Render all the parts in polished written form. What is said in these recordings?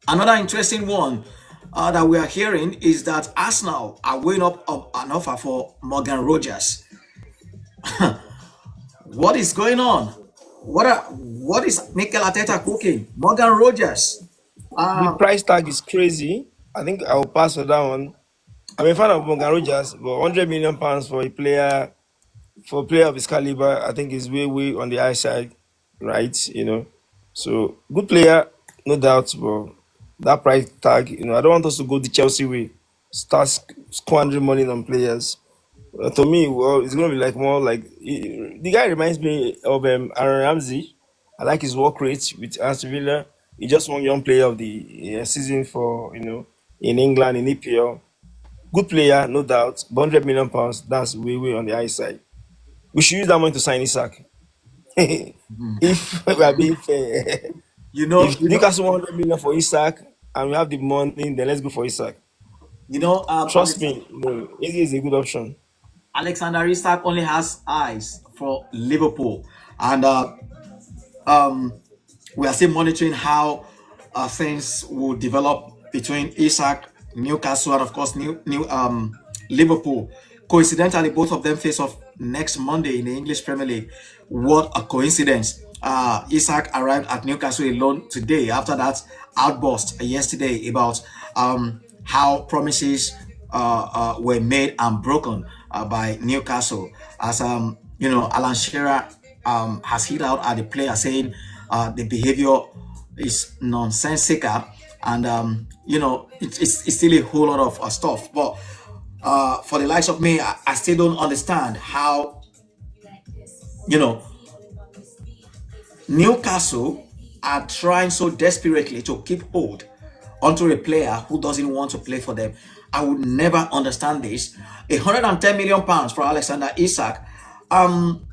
Another interesting one that we are hearing is that Arsenal are weighing up an offer for Morgan Rogers. What is going on? What is Mikel Arteta cooking? Morgan Rogers. The Uh, price tag is crazy. I think I will pass for that one. I'm a fan of Morgan Rogers, but 100 million pounds for a player of his caliber, I think is way on the high side, right? So good player, no doubt, but that price tag, I don't want us to go the Chelsea way, start squandering money on players. To me, well, it's gonna be like more like the guy reminds me of Aaron Ramsey. I like his work rate with Aston Villa. He just won young player of the season for in England in EPL. Good player, no doubt. But 100 million pounds, that's way on the high side. We should use that money to sign Isak. If we are being fair, you know, if you know, Newcastle 100 million for Isak and we have the money, then let's go for Isak. you know. Trust me, Eze is a good option. Alexander Isak only has eyes for Liverpool, and we are still monitoring how things will develop between Isak, Newcastle, and of course Liverpool. Coincidentally, both of them face off next Monday in the English Premier League. What a coincidence! Isak arrived at Newcastle alone today after that outburst yesterday about how promises were made and broken by Newcastle. As Alan Shearer has hit out at the player saying the behavior is nonsensical, and it's still a whole lot of stuff. But for the likes of me, I still don't understand how you know Newcastle are trying so desperately to keep hold onto a player who doesn't want to play for them. I would never understand this. 110 million pounds for Alexander Isak. Um,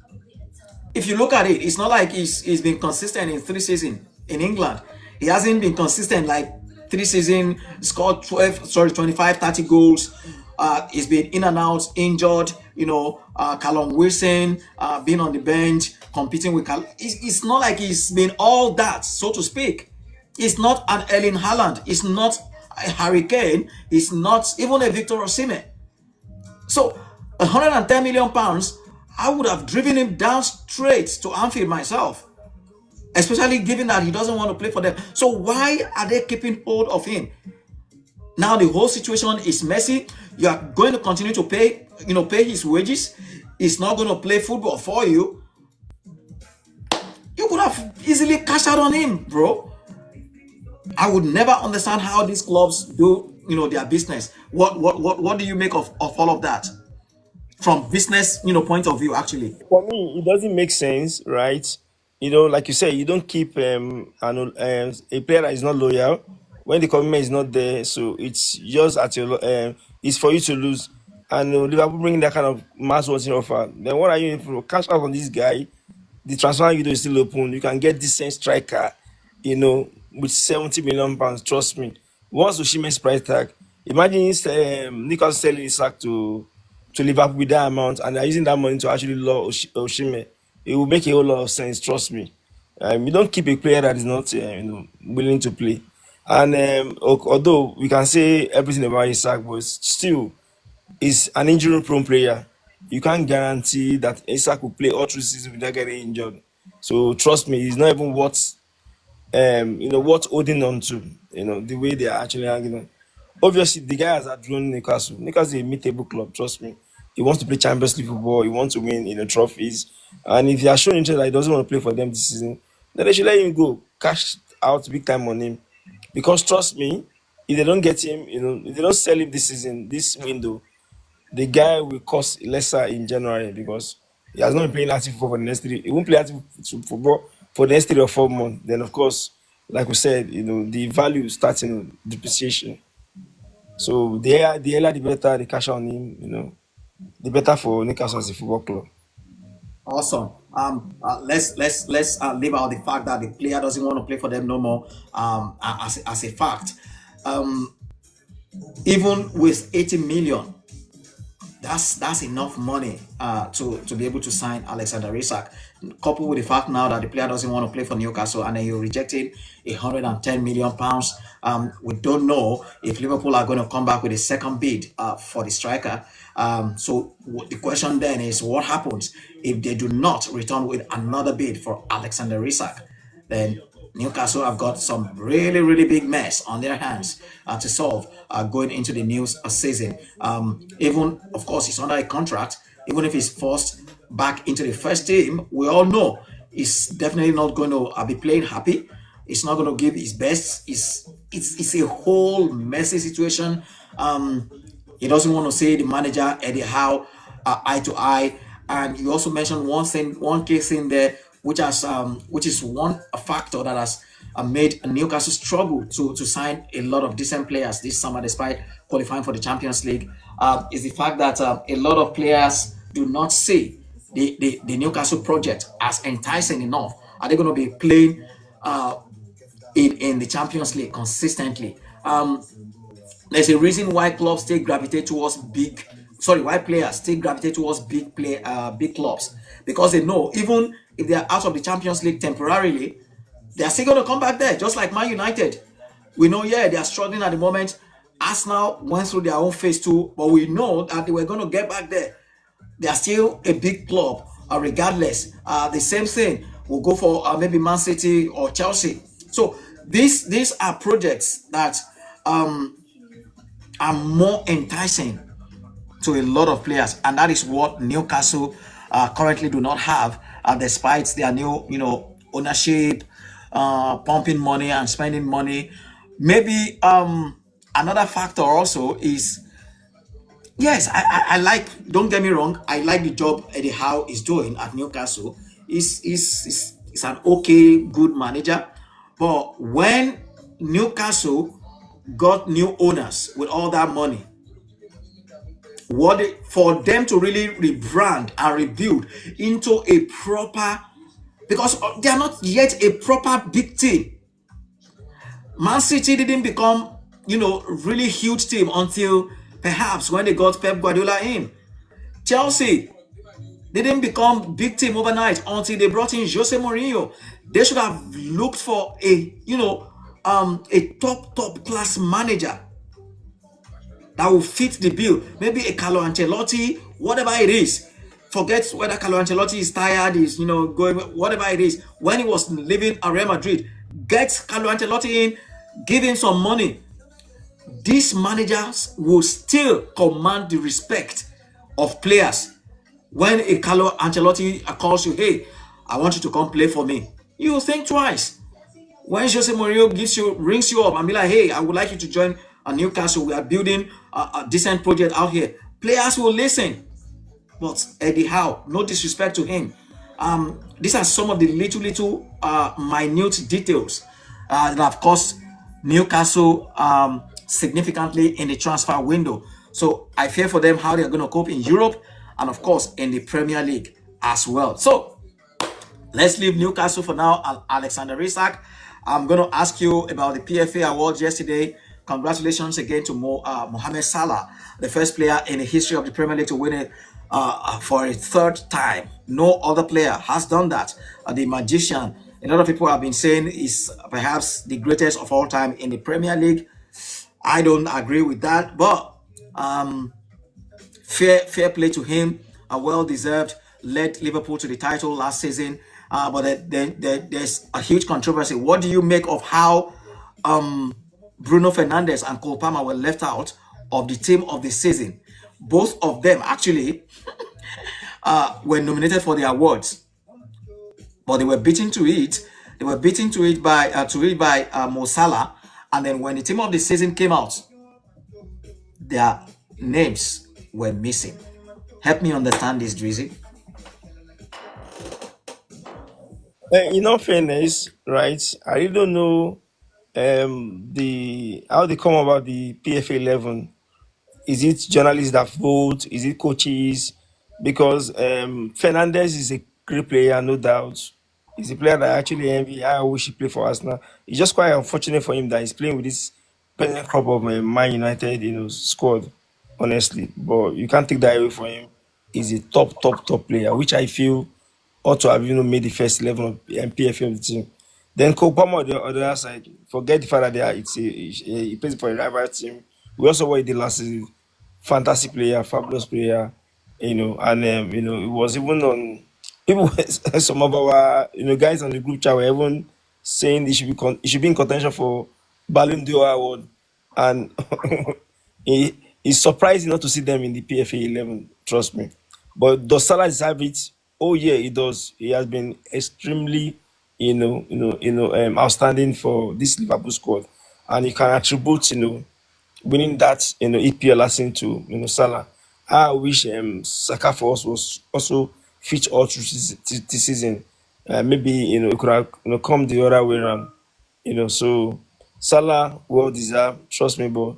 if you look at it, it's not like he's been consistent in 3 seasons in England. He hasn't been consistent like 3 seasons, scored 12, sorry, 25, 30 goals. He's been in and out, injured, Callum Wilson, being on the bench, competing with it's not like he's been all that, so to speak. It's not an Erling Haaland. It's not a Harry Kane. It's not even a Victor Osimhen. So 110 million pounds, I would have driven him down straight to Anfield myself, especially given that he doesn't want to play for them. So why are they keeping hold of him? Now the whole situation is messy. You are going to continue to pay his wages. He's not going to play football for you. You could have easily cashed out on him, bro. I would never understand how these clubs do, their business. What do you make of all of that from business, point of view, actually? For me, it doesn't make sense, right? Like you say, you don't keep a player that is not loyal when the commitment is not there. So it's just at it's for you to lose. And Liverpool bringing that kind of mass wanting offer. Then what are you in for? Cash out on this guy. The transfer window is still open. You can get decent striker, with 70 million pounds. Trust me. Once Oshimen's price tag, imagine Nicholas selling his sack to Liverpool with that amount, and they're using that money to actually lure Oshime. It will make a whole lot of sense. Trust me. You don't keep a player that is not willing to play. And although we can say everything about Isak, but still is an injury-prone player. You can't guarantee that Isak will play all through the season without getting injured. So trust me, he's not even what holding on to, the way they are actually hanging on. Obviously, the guy has outgrown Newcastle. Newcastle is a meetable club, trust me. He wants to play Champions League football, he wants to win trophies. And if he has shown interest that he doesn't want to play for them this season, then they should let him go, cash out big time on him. Because trust me, if they don't get him, if they don't sell him this season, this window, the guy will cost lesser in January because he has not been playing active football for the next three. He won't play active football for the next 3 or 4 months. Then, of course, like we said, the value starts in depreciation. So the earlier the better the cash on him, the better for Newcastle as a football club. Awesome. Let's leave out the fact that the player doesn't want to play for them no more. As a fact, even with 80 million, that's enough money to be able to sign Alexander Isak. Coupled with the fact now that the player doesn't want to play for Newcastle and then you're rejecting £110 million. We don't know if Liverpool are going to come back with a second bid for the striker. The question then is, what happens if they do not return with another bid for Alexander Isak? Then Newcastle have got some really, really big mess on their hands to solve going into the new season. Even, of course, he's under a contract. Even if he's forced back into the first team, we all know he's definitely not going to be playing happy. He's not going to give his best. It's a whole messy situation. He doesn't want to see the manager Eddie Howe eye to eye. And you also mentioned one thing, one case in there, which is one factor that has made Newcastle struggle to sign a lot of decent players this summer, despite qualifying for the Champions League. Is the fact that a lot of players do not see the Newcastle project as enticing enough. Are they going to be playing in the Champions League consistently? There's a reason why clubs still gravitate towards why players still gravitate towards big clubs, because they know even if they are out of the Champions League temporarily, they are still going to come back there, just like Man United. We know, yeah, they are struggling at the moment. Arsenal went through their own phase too, but we know that they were going to get back there. They are still a big club, regardless. The same thing will go for maybe Man City or Chelsea. So these are projects that are more enticing to a lot of players, and that is what Newcastle currently do not have, despite their new, ownership, pumping money and spending money. Maybe another factor also is, yes, I like. Don't get me wrong, I like the job Eddie Howe is doing at Newcastle. Is an okay, good manager, but when Newcastle got new owners with all that money, for them to really rebrand and rebuild into a proper, because they are not yet a proper big team. Man City didn't become, really huge team until perhaps when they got Pep Guardiola in. Chelsea didn't become big team overnight until they brought in Jose Mourinho. They should have looked for a top class manager that will fit the bill. Maybe a Carlo Ancelotti, whatever it is. Forget whether Carlo Ancelotti is tired, is going, whatever it is. When he was leaving Real Madrid, get Carlo Ancelotti in, give him some money. These managers will still command the respect of players. When a Carlo Ancelotti calls you, hey, I want you to come play for me, you will think twice. When Jose Mourinho rings you up and be like, hey, I would like you to join Newcastle. We are building a decent project out here. Players will listen. But Eddie Howe, no disrespect to him. These are some of the little minute details that have cost Newcastle significantly in the transfer window. So I fear for them how they are going to cope in Europe and, of course, in the Premier League as well. So let's leave Newcastle for now and Alexander Isak. I'm going to ask you about the PFA Awards yesterday. Congratulations again to Mohamed Salah, the first player in the history of the Premier League to win it for a third time. No other player has done that. The magician, a lot of people have been saying, is perhaps the greatest of all time in the Premier League. I don't agree with that, but fair play to him. Well deserved. Led Liverpool to the title last season. But there's a huge controversy. What do you make of how Bruno Fernandes and Cole Palmer were left out of the team of the season? Both of them actually were nominated for the awards, but they were beaten to it. They were beaten to it by Mo Salah, and then when the team of the season came out, their names were missing. Help me understand this, Drizzy. In all fairness, right? I really don't know the how they come about the PFA 11. Is it journalists that vote? Is it coaches? Because Fernandez is a great player, no doubt. He's a player that I actually envy. I wish he played for us now. It's just quite unfortunate for him that he's playing with this present crop of Man United, squad. honestly. But you can't take that away from him. He's a top player, which I feel ought to have made the first 11 of PFA of the team. Then Cole Palmer on the other side, forget the fact that he plays for a rival team. We also what he did last season. Fantastic player, fabulous player, and it was even on people. Some of our guys on the group chat were even saying he should be in contention for Ballon d'Or award, and it's surprising not to see them in the PFA 11. Trust me, but does Salah deserve it? Oh yeah, he does. He has been extremely, outstanding for this Liverpool squad, and you can attribute, winning that EPL last season to Salah. I wish Saka for us was also fit all through this season. Maybe it could have come the other way around. So Salah well deserved. Trust me, but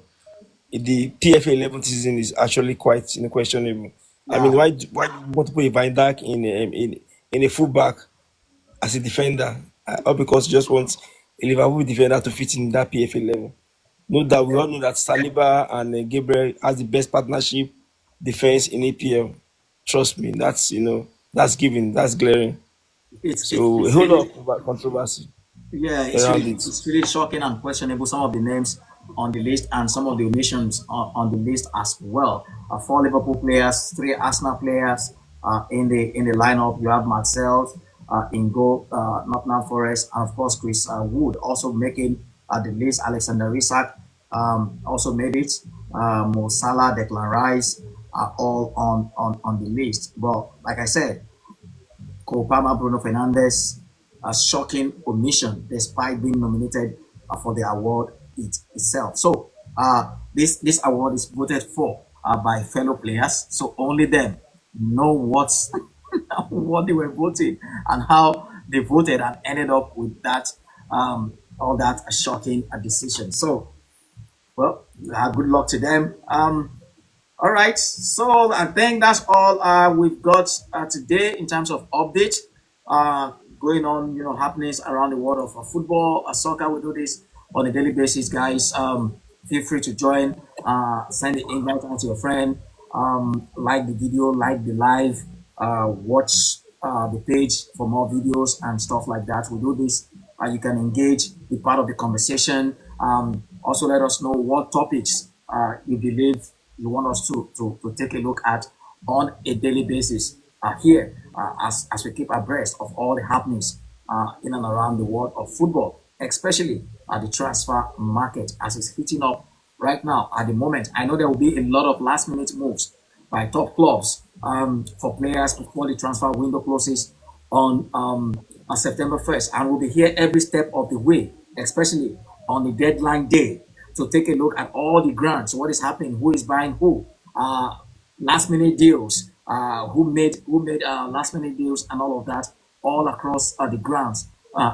the PFA 11th season is actually quite questionable. I mean, Yeah, why do you want to put a Van Dijk in a fullback as a defender? All because you just want a Liverpool defender to fit in that PFA level. No doubt, we all know that Saliba and Gabriel has the best partnership defense in APL. Trust me, that's given, that's glaring. So a it's whole lot really, of controversy yeah, around it. it's really shocking and questionable. Some of the names on the list and some of the omissions on the list as well. Four Liverpool players, three Arsenal players in the lineup. You have Marcel in goal, Nottingham Forest, and of course Chris Wood also making the list. Alexander Isak also made it. Mo Salah, Declan Rice are all on the list. But like I said, Cole Palmer, Bruno Fernandes, a shocking omission despite being nominated for the award itself. So this award is voted for by fellow players, so only them know what's what they were voting and how they voted and ended up with that all that shocking decision. So well, good luck to them. All right, so I think that's all we've got today in terms of update going on, happenings around the world of football, soccer. We do this on a daily basis, guys. Feel free to join. Send the invite out to your friend. Like the video, like the live. Watch the page for more videos and stuff like that. We do this. You can engage, be part of the conversation. Also, let us know what topics you believe you want us to take a look at on a daily basis here as we keep abreast of all the happenings in and around the world of football, especially the transfer market as it's heating up right now at the moment. I know there will be a lot of last minute moves by top clubs for players before the transfer window closes on September 1st. And we'll be here every step of the way, especially on the deadline day, to take a look at all the grants, what is happening, who is buying who, last minute deals, who made last minute deals, and all of that, all across the grounds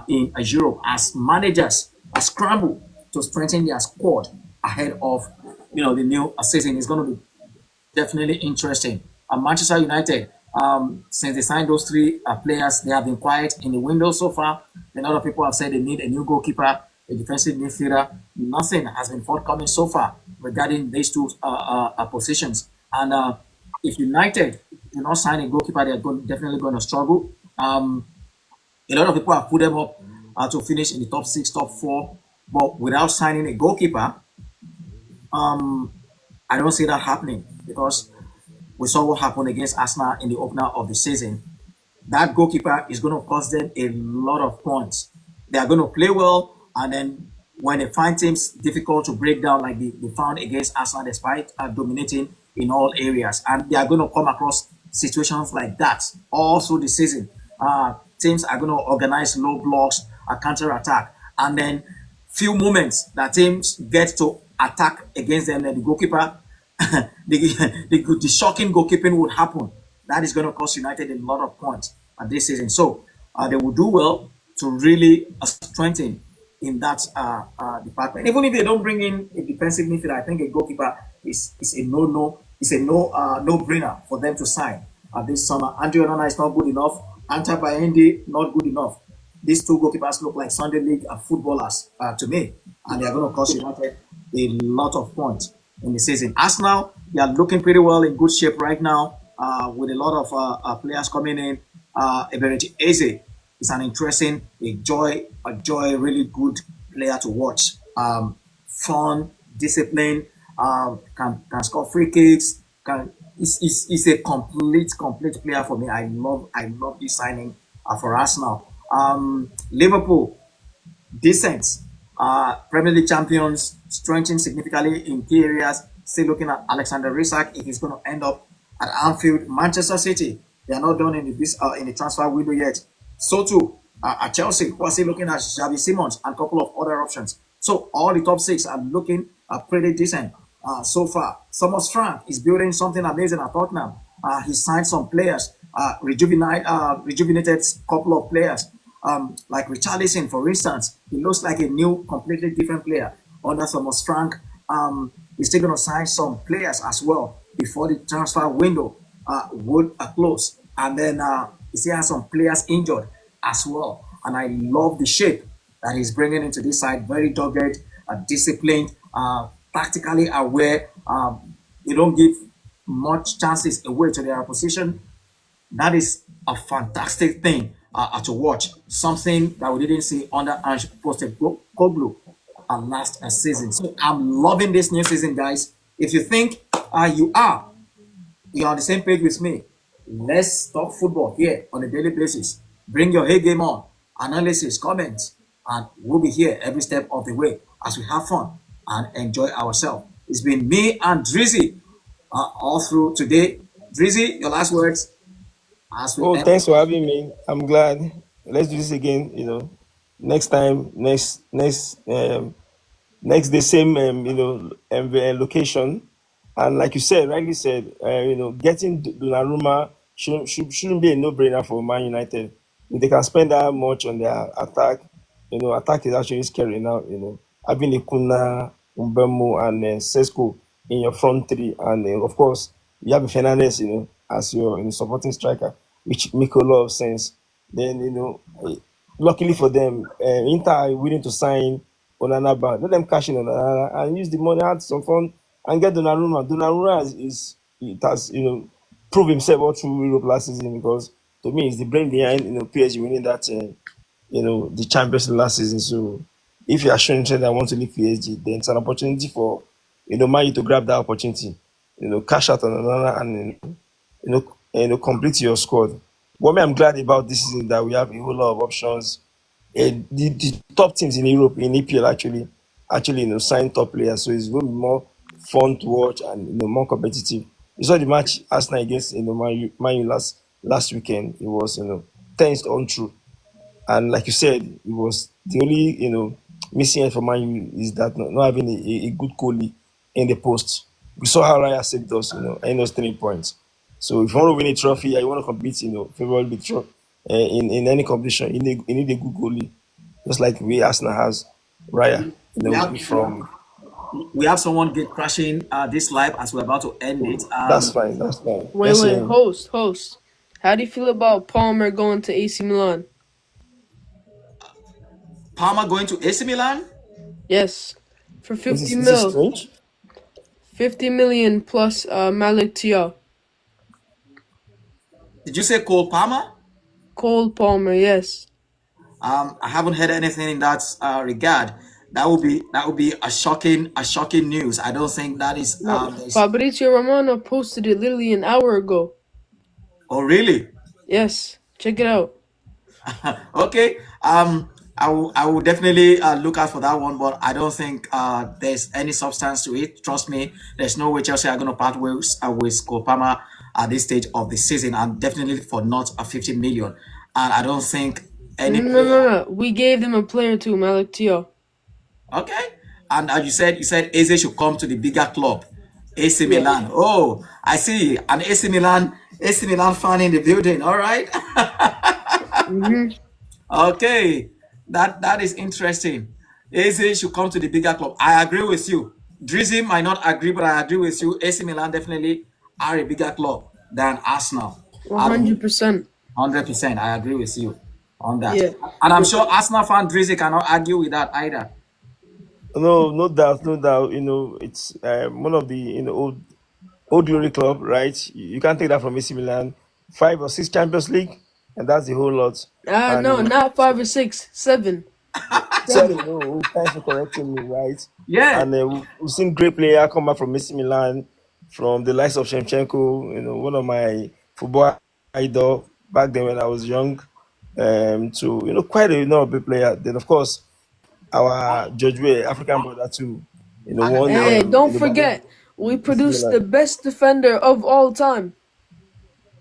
in Europe as managers scramble to strengthen their squad ahead of the new season. Is going to be definitely interesting. Manchester United, since they signed those three players, they have been quiet in the window so far. A lot of people have said they need a new goalkeeper, a defensive midfielder. Nothing has been forthcoming so far regarding these two positions. And if United do not sign a goalkeeper, they're definitely going to struggle. A lot of people have put them up to finish in the top six, top four, but without signing a goalkeeper, I don't see that happening because we saw what happened against Arsenal in the opener of the season. That goalkeeper is going to cost them a lot of points. They are going to play well, and then when they find teams difficult to break down, like they found against Arsenal, despite dominating in all areas, and they are going to come across situations like that all through the season. Teams are going to organize low blocks, a counter attack, and then few moments that teams get to attack against them, then the goalkeeper, the shocking goalkeeping would happen. That is going to cost United a lot of points this season. So they will do well to really strengthen in that department. Even if they don't bring in a defensive midfielder, I think a goalkeeper is a no brainer for them to sign this summer. Andrew Onana is not good enough. Anta Bayendi not good enough. These two goalkeepers look like Sunday League footballers to me, and they are going to cost United a lot of points in the season. Arsenal, They are looking pretty well in good shape right now with a lot of players coming in. Eberechi Eze is an interesting, a joy, really good player to watch. Fun, discipline, can score free kicks. Is a complete player for me. I love this signing for Arsenal. Liverpool decent. Premier League champions, strengthening significantly in key areas. Still looking at Alexander Isak if he's going to end up at Anfield. Manchester City, they are not done in the transfer window yet. So too at Chelsea, who are still looking at Xavi Simons and a couple of other options. So all the top six are looking pretty decent so far. Thomas Frank is building something amazing at Tottenham. He signed some players, rejuvenated couple of players like Richarlison, for instance. He looks like a new, completely different player under Thomas Frank. He's still going to sign some players as well before the transfer window would close. And then he still has some players injured as well. And I love the shape that he's bringing into this side. Very dogged, disciplined, tactically aware. They don't give much chances away to their opposition. That is a fantastic thing to watch. Something that we didn't see under Ange Postecoglou last season. So I'm loving this new season, guys. If you think you're on the same page with me, let's talk football here on a daily basis. Bring your A game on, analysis, comments, and we'll be here every step of the way as we have fun and enjoy ourselves. It's been me and Drizzy all through today. Drizzy, your last words as we Oh, end. thanks for having me. I'm glad. Let's do this again. Next time, next day, same location. And like you said, rightly said, getting Donnarumma shouldn't be a no-brainer for Man United. If they can spend that much on their attack, attack is actually scary now. Having Ikuna, Umbemo, and Sesko in your front three, and of course you have Fernandez, as your supporting striker, which make a lot of sense. Then luckily for them, Inter are willing to sign Onana back. Let them cash in on Onana and use the money, have some fun, and get Donnarumma. Donnarumma is it has proved himself all through Europe last season because to me, it's the brain behind PSG winning that the Champions League last season. So if you are showing interest that want to leave PSG, then it's an opportunity for Man U to grab that opportunity. Cash out on another and complete your squad. What me I'm glad about this season that we have a whole lot of options. The top teams in Europe in EPL actually sign top players, so it's going to be more fun to watch and more competitive. You saw the match Arsenal against Man U last weekend. It was tensed on through. And like you said, it was the only missing for Man U is that not having a good goalie in the post. We saw how Raya saved us, in those 3 points. So if you want to win a trophy, you want to compete, favorably in any competition, you need a good goalie, just like we Arsenal has Raya. We have From we have someone get crashing this live as we're about to end it. that's fine, that's fine. Wait, Let's wait, host. How do you feel about Palmer going to AC Milan? Palmer going to AC Milan. Yes, for this 50 is this is mil, strange. 50 million plus Malik Tia. Did you say Cole Palmer? Cole Palmer, yes. I haven't heard anything in that regard. That would be a shocking news. I don't think that is No, there's, Fabrizio Romano posted it literally an hour ago. oh really? Yes, check it out. Okay. I will definitely look out for that one, but I don't think there's any substance to it. Trust me, there's no way Chelsea are going to part ways with Skopama at this stage of the season, and definitely for not a 50 million. And I don't think any No, no, player. no, no. We gave them a player too, Malik Tia. Okay. And you said Eze should come to the bigger club, AC Yes. Milan. Oh, I see an AC Milan fan in the building. All right. Mm-hmm. Okay, that is interesting. Eze should come to the bigger club. I agree with you. Drizzy might not agree, but I agree with you. AC Milan definitely are a bigger club than Arsenal. I 100%. 100%. I agree with you on that. Yeah. And I'm sure Arsenal fan Drizzy cannot argue with that either. No, no doubt, no doubt. It's one of the old Old Glory Club, right? You can't take that from AC Milan. 5 or 6 Champions League, and that's the whole lot. No, And not 5 or 6, 7, seven, 7. oh, thanks for correcting me, right? Yeah, And we've seen great player come back from AC Milan, from the likes of Shevchenko, one of my football idol back then when I was young, to quite a big player. Then of course our George Weah, African brother too, and won Hey, don't the Ballon d'Or forget, we with AC produced the Milan. best defender of all time.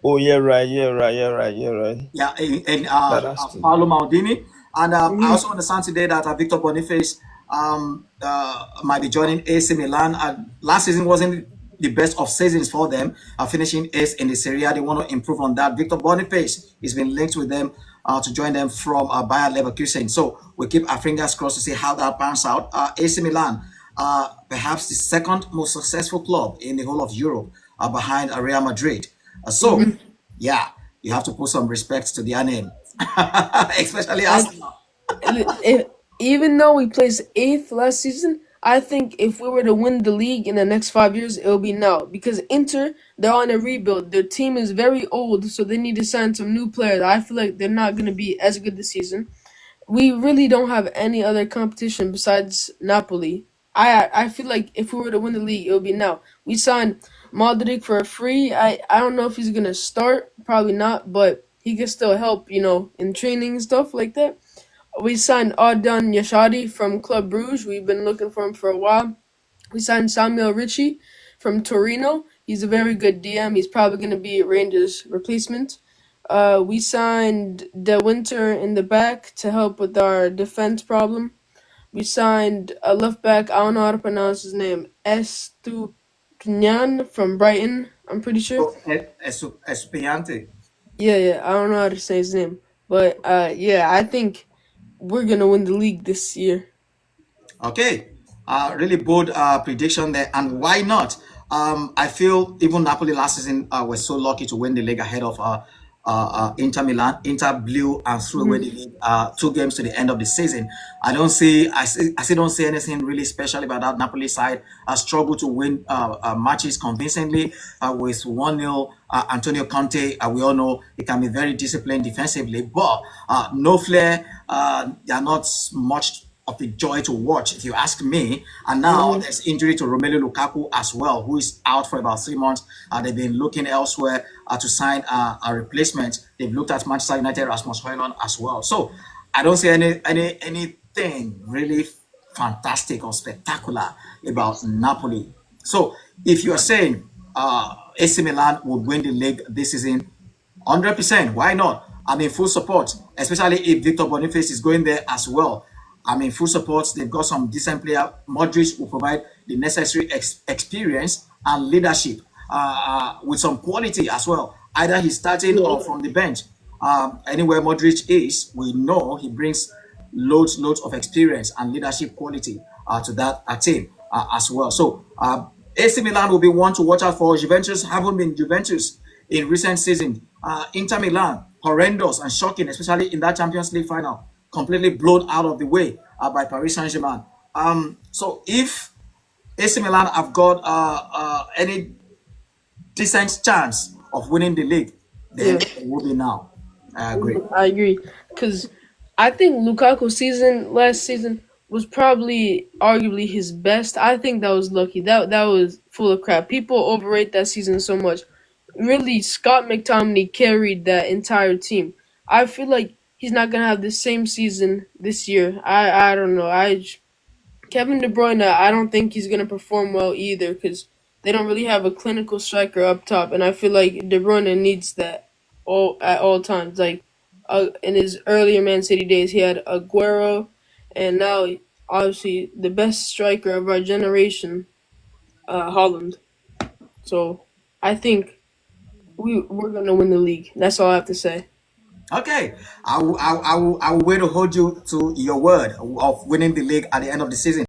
Oh yeah, right, yeah, right, yeah, right, yeah, right. yeah, in That's true. Paolo Maldini. And I Hmm. also understand today that Victor Boniface might be joining AC Milan. Last season wasn't the best of seasons for them, finishing ace in the Serie A. They want to improve on that. Victor Boniface has been linked with them to join them from Bayer Leverkusen. So we keep our fingers crossed to see how that pans out. AC Milan, perhaps the second most successful club in the whole of Europe, behind Real Madrid. So, Hmm. yeah, you have to put some respect to their name, especially I, Arsenal. if, even though we placed eighth last season, I think if we were to win the league in the next 5 years, it'll be now. Because Inter, they're on a rebuild. Their team is very old, so they need to sign some new players. I feel like they're not going to be as good this season. We really don't have any other competition besides Napoli. I feel like if we were to win the league, it would be now. We signed Modric for a free. I don't know if he's gonna start, probably not, but he can still help, in training and stuff like that. We signed Adnan Yashadi from Club Bruges. We've been looking for him for a while. We signed Samuel Ritchie from Torino. He's a very good DM. He's probably going to be Rangers' replacement. We signed De Winter in the back to help with our defense problem. We signed a left back. I don't know how to pronounce his name. Estupinian from Brighton. I'm pretty sure. So, Espiante. Yeah, yeah. I don't know how to say his name, but yeah, I think we're gonna win the league this year. Okay, really bold prediction there, and why not? I feel even Napoli last season were so lucky to win the league ahead of Inter Milan. Inter blew and threw away the Hmm. league 2 games to the end of the season. I still don't see anything really special about that Napoli side. I struggle to win matches convincingly with 1-0. Antonio Conte, we all know he can be very disciplined defensively, but no flair. They are not much of a joy to watch, if you ask me. And now Hmm. there's injury to Romelu Lukaku as well, who is out for about 3 months. They've been looking elsewhere to sign a replacement. They've looked at Manchester United, Rasmus Højlund as well. So I don't see anything really fantastic or spectacular about Napoli. So if you're saying AC Milan would win the league this season, 100%. Why not? I'm in full support, especially if Victor Boniface is going there as well. I'm in full support. They've got some decent player. Modric will provide the necessary experience and leadership with some quality as well. Either he's starting or Yeah. from the bench. Anywhere Modric is, we know he brings loads of experience and leadership quality to that team as well. So AC Milan will be one to watch out for. Juventus haven't been Juventus in recent season. Inter Milan, horrendous and shocking, especially in that Champions League final, completely blown out of the way by Paris Saint-Germain. So if AC Milan have got any decent chance of winning the league, then Yeah. it will be now. I agree. I agree, because I think Lukaku's season last season was probably arguably his best. I think that was lucky. That was full of crap. People overrate that season so much. Really, Scott McTominay carried that entire team. I feel like he's not gonna have the same season this year. I don't know. Kevin De Bruyne, I don't think he's gonna perform well either because they don't really have a clinical striker up top, and I feel like De Bruyne needs that all at all times. Like in his earlier Man City days, he had Aguero, and now obviously the best striker of our generation, Holland. So I think we're gonna win the league. That's all I have to say. Okay, I will wait to hold you to your word of winning the league at the end of the season.